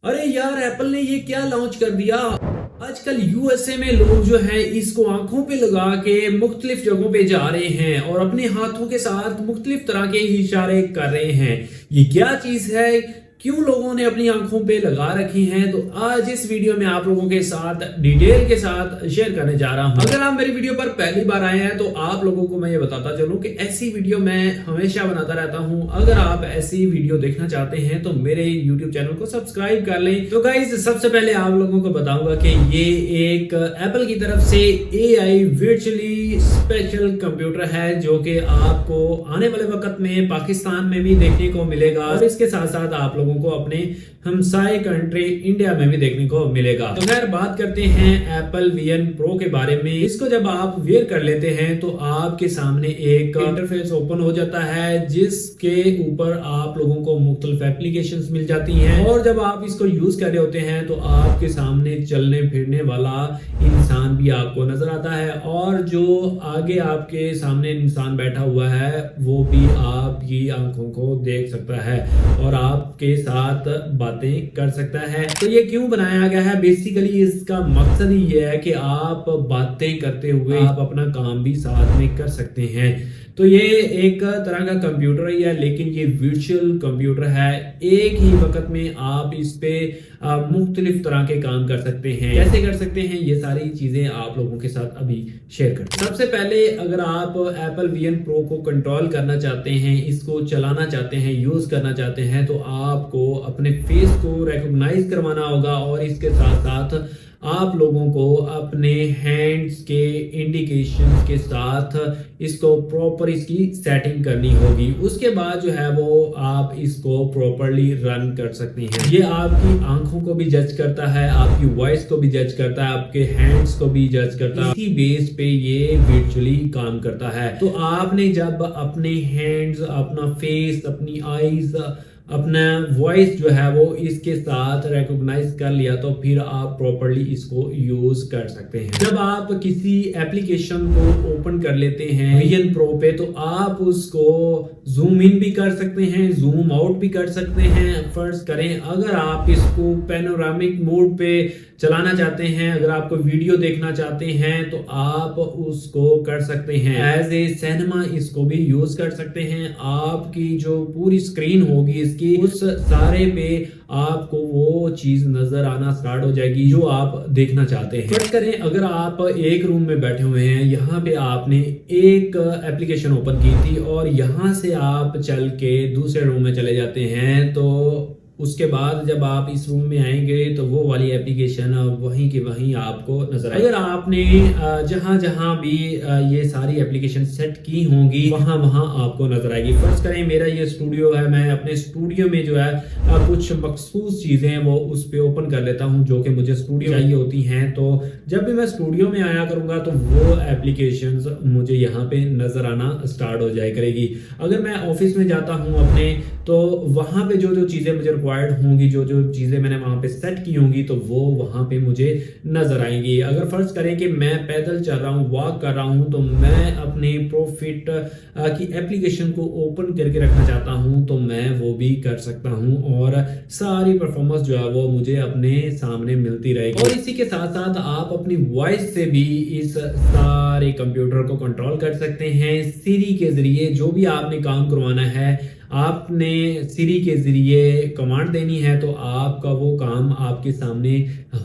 अरे यार, एप्पल ने ये क्या लॉन्च कर दिया। आजकल यूएसए में लोग जो हैं इसको आंखों पे लगा के मुख्तलिफ जगहों पे जा रहे हैं और अपने हाथों के साथ मुख्तलिफ तरह के इशारे कर रहे हैं। ये क्या चीज है, क्यों लोगों ने अपनी आंखों पे लगा रखी हैं, तो आज इस वीडियो में आप लोगों के साथ डिटेल के साथ शेयर करने जा रहा हूं। अगर आप मेरी वीडियो पर पहली बार आए हैं तो आप लोगों को मैं ये बताता चलूं कि ऐसी वीडियो मैं हमेशा बनाता रहता हूं। अगर आप ऐसी वीडियो देखना चाहते हैं तो मेरे यूट्यूब चैनल को सब्सक्राइब कर लें। तो गाइस, सबसे पहले आप लोगों को बताऊंगा कि ये एक एप्पल की तरफ से AI वर्चुअली स्पेशल कंप्यूटर है जो कि आपको आने वाले वक्त में पाकिस्तान में भी देखने को मिलेगा और इसके साथ साथ आप लोगों को अपने हमसाए कंट्री इंडिया में भी देखने को मिलेगा। तो खैर, बात करते हैं एप्पल Vision Pro के बारे में। इसको जब आप वेयर कर लेते हैं तो आपके सामने एक इंटरफेस ओपन हो जाता है जिसके ऊपर आप लोगों को मुख्तलिफ एप्लीकेशंस मिल जाती हैं और जब आप इसको यूज कर रहे होते हैं तो आपके सामने चलने फिरने वाला इंसान भी आपको नजर आता है और जो आगे आपके सामने इंसान बैठा हुआ है वो भी आपकी आंखों को देख सकता है और आपके साथ बातें कर सकता है। तो ये क्यों बनाया गया है, बेसिकली इसका मकसद ही ये है कि आप बातें करते हुए आप अपना काम भी साथ में कर सकते हैं। तो ये एक तरह का कंप्यूटर ही है, लेकिन ये वर्चुअल कंप्यूटर है। एक ही वक्त में आप इस पे मुख्तलिफ तरह के काम कर सकते हैं। कैसे कर सकते हैं, ये सारी चीजें आप लोगों के साथ अभी शेयर करते हैं। सबसे पहले अगर आप एप्पल Vision Pro को कंट्रोल करना चाहते हैं, इसको चलाना चाहते हैं, यूज करना चाहते हैं, तो आपको अपने फेस को रिकॉग्नाइज करवाना होगा और इसके साथ साथ आप लोगों को अपने हैंड्स के इंडिकेशन के साथ इसको प्रॉपर इसकी सेटिंग करनी होगी। उसके बाद जो है वो आप इसको प्रॉपरली रन कर सकते हैं। ये आपकी आंखों को भी जज करता है, आपकी वॉइस को भी जज करता है, आपके हैंड्स को भी जज करता है। इसी बेस पे ये वर्चुअली काम करता है। तो आपने जब अपने हैंड्स, अपना फेस, अपनी आईज, अपना वॉइस जो है वो इसके साथ रिकॉग्नाइज कर लिया तो फिर आप प्रॉपरली इसको यूज कर सकते हैं। जब आप किसी एप्लीकेशन को ओपन कर लेते हैं Vision Pro पे तो आप उसको जूम इन भी कर सकते हैं, जूम आउट भी कर सकते हैं। फर्ज करें अगर आप इसको पैनोरामिक मोड पे चलाना चाहते हैं, अगर आपको वीडियो देखना चाहते हैं तो आप उसको कर सकते हैं। एज ए सिनेमा इसको भी यूज कर सकते हैं। आपकी जो पूरी स्क्रीन होगी इसकी, उस सारे पे आपको वो चीज नजर आना स्टार्ट हो जाएगी जो आप देखना चाहते हैं। फर्ज करें अगर आप एक रूम में बैठे हुए हैं, यहाँ पे आपने एक एप्लीकेशन ओपन की थी और यहाँ से आप चल के दूसरे रूम में चले जाते हैं, तो उसके बाद जब आप इस रूम में आएंगे तो वो वाली एप्लीकेशन वहीं की वहीं आपको नजर आएगी। अगर आपने जहां जहां भी ये सारी एप्लीकेशन सेट की होंगी वहां वहां आपको नजर आएगी। फर्ज करें मेरा ये स्टूडियो है, मैं अपने स्टूडियो में जो है कुछ मखसूस चीजें हैं वो उस पे ओपन कर लेता हूं जो कि मुझे स्टूडियो चाहिए होती हैं। तो जब भी मैं स्टूडियो में आया करूंगा तो वो एप्लीकेशंस मुझे यहाँ पे नजर आना स्टार्ट हो जाया करेगी। अगर मैं ऑफिस में जाता हूँ अपने, तो वहां पे जो जो चीजें मुझे रिक्वायर्ड होंगी, जो जो चीजें मैंने वहां पे सेट की होंगी, तो वो वहां पे मुझे नजर आएंगी। अगर फर्ज करें कि मैं पैदल चल रहा हूँ, वॉक कर रहा हूँ, तो मैं अपने प्रॉफिट की एप्लीकेशन को ओपन करके रखना चाहता हूँ तो मैं वो भी कर सकता हूँ और सारी परफॉर्मेंस जो है वो मुझे अपने सामने मिलती रहेगी। और इसी के साथ साथ आप अपनी वॉइस से भी इस सारे कंप्यूटर को कंट्रोल कर सकते हैं। सिरी के जरिए जो भी आपने काम करवाना है, आपने सिरी के जरिए कमांड देनी है तो आपका वो काम आपके सामने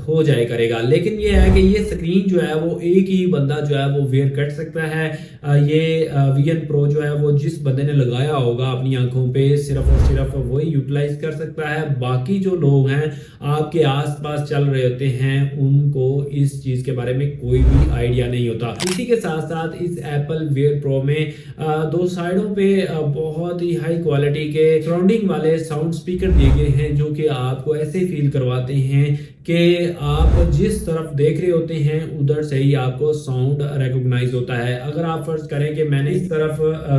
हो जाए करेगा। लेकिन ये है कि ये स्क्रीन जो है वो एक ही बंदा जो है वो वेयर कर सकता है। ये Vision Pro जो है वो जिस बंदे ने लगाया होगा अपनी आंखों पे, सिर्फ और सिर्फ वही यूटिलाइज कर सकता है। बाकी जो लोग हैं आपके आसपास चल रहे होते हैं उनको इस चीज के बारे में कोई भी आइडिया नहीं होता। इसी के साथ साथ इस एप्पल Vision Pro में दो साइडों पे बहुत ही हाई क्वालिटी के सराउंडिंग वाले साउंड स्पीकर दिए गए हैं जो कि आपको ऐसे फील करवाते हैं कि आप जिस तरफ देख रहे होते हैं उधर से ही आपको साउंड रिकॉग्नाइज होता है। अगर आप फर्ज करें कि मैंने इस तरफ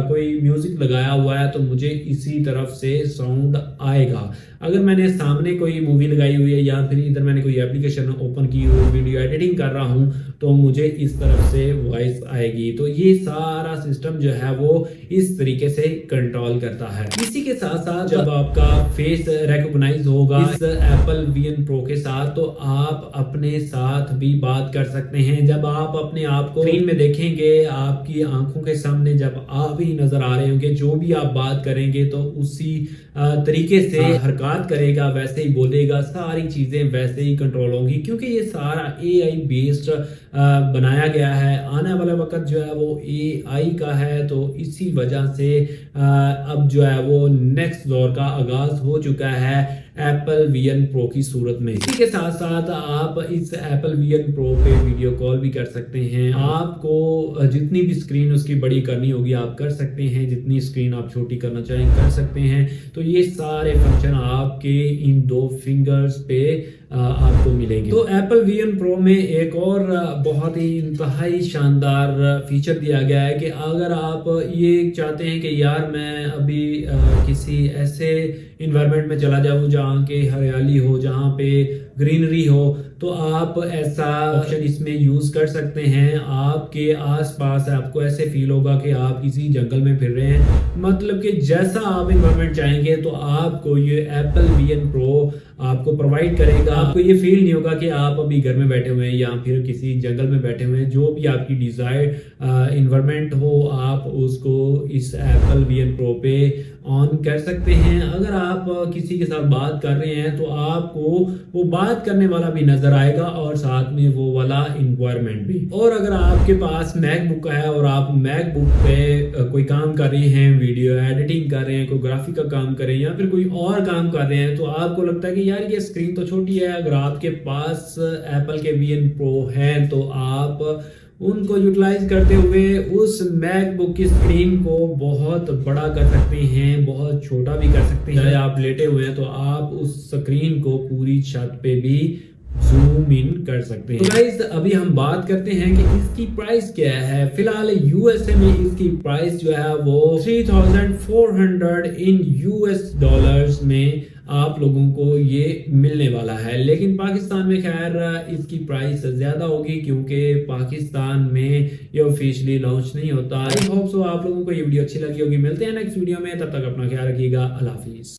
कोई म्यूजिक लगाया हुआ है तो मुझे इसी तरफ से साउंड आएगा। अगर मैंने सामने कोई मूवी लगाई हुई है या फिर इधर मैंने कोई एप्लीकेशन ओपन की हुई, वीडियो एडिटिंग कर रहा हूं, तो मुझे इस तरफ से वॉइस आएगी। तो ये सारा सिस्टम जो है वो इस तरीके से कंट्रोल करता है। इसी के साथ साथ जब आपका फेस रिकॉग्नाइज होगा इस एप्पल Vision Pro के साथ, तो आप अपने साथ भी बात कर सकते हैं। जब आप अपने आप को स्क्रीन में देखेंगे, आपकी आंखों के सामने जब आप ही नजर आ रहे होंगे, जो भी आप बात करेंगे तो उसी तरीके से हरकत करेगा, वैसे ही बोलेगा, सारी चीजें वैसे ही कंट्रोल होंगी, क्योंकि ये सारा AI बेस्ड बनाया गया है। आने वाला वक्त जो है वो AI का है, तो इसी वजह से अब जो है वो नेक्स्ट दौर का आगाज हो चुका है Apple Vision Pro की सूरत में। इसी के साथ साथ आप इस Apple Vision Pro पे वीडियो कॉल भी कर सकते हैं। आपको जितनी भी स्क्रीन उसकी बड़ी करनी होगी आप कर सकते हैं, जितनी स्क्रीन आप छोटी करना चाहें कर सकते हैं। तो ये सारे फंक्शन आपके इन 2 फिंगर्स पे आपको मिलेंगे। तो Apple Vision Pro में एक और बहुत ही इंतहाई शानदार फीचर दिया गया है कि अगर आप ये चाहते हैं कि यार मैं अभी किसी ऐसे इन्वायरमेंट में चला जाऊं जहाँ के हरियाली हो, जहाँ पे ग्रीनरी हो, तो आप ऐसा ऑप्शन इसमें यूज कर सकते हैं। आपके आसपास आपको ऐसे फील होगा कि आप किसी जंगल में फिर रहे हैं, मतलब कि जैसा आप इन्वायरमेंट चाहेंगे तो आपको ये Apple Vision Pro आपको प्रोवाइड करेगा। आपको ये फील नहीं होगा कि आप अभी घर में बैठे हुए हैं या फिर किसी जंगल में बैठे हुए हैं। जो भी आपकी डिजायर्ड इन्वायरमेंट हो, आप उसको इस Apple Vision Pro पे ऑन कर सकते हैं। अगर आप किसी के साथ बात कर रहे हैं तो आपको वो बात करने वाला भी नजर आएगा और साथ में वो वाला इन्वायरमेंट भी। और अगर आपके पास मैकबुक है और आप मैकबुक पे कोई काम कर रहे हैं, वीडियो एडिटिंग कर रहे हैं, कोई ग्राफिक का काम कर रहे हैं या फिर कोई और काम कर रहे हैं, तो आपको लगता है कि यार ये स्क्रीन तो छोटी है, अगर आपके पास एप्पल के Vision Pro है तो आप उनको यूटिलाइज करते हुए उस मैकबुक की स्क्रीन को बहुत बड़ा कर सकते हैं, बहुत छोटा भी कर सकते हैं। चाहे आप लेटे हुए हैं तो आप उस स्क्रीन को पूरी छत पे भी जूम इन कर सकते हैं। तो गाइस अभी हम बात करते हैं कि इसकी प्राइस क्या है। फिलहाल USA में इसकी प्राइस जो है वो 3400 इन US डॉलर्स में आप लोगों को ये मिलने वाला है। लेकिन पाकिस्तान में खैर इसकी प्राइस ज्यादा होगी, क्योंकि पाकिस्तान में ये ऑफिशियली लॉन्च नहीं होता। आई होप सो आप लोगों को ये वीडियो अच्छी लगी होगी। मिलते हैं नेक्स्ट वीडियो में, तब तक अपना ख्याल रखिएगा। अल्लाह हाफिज।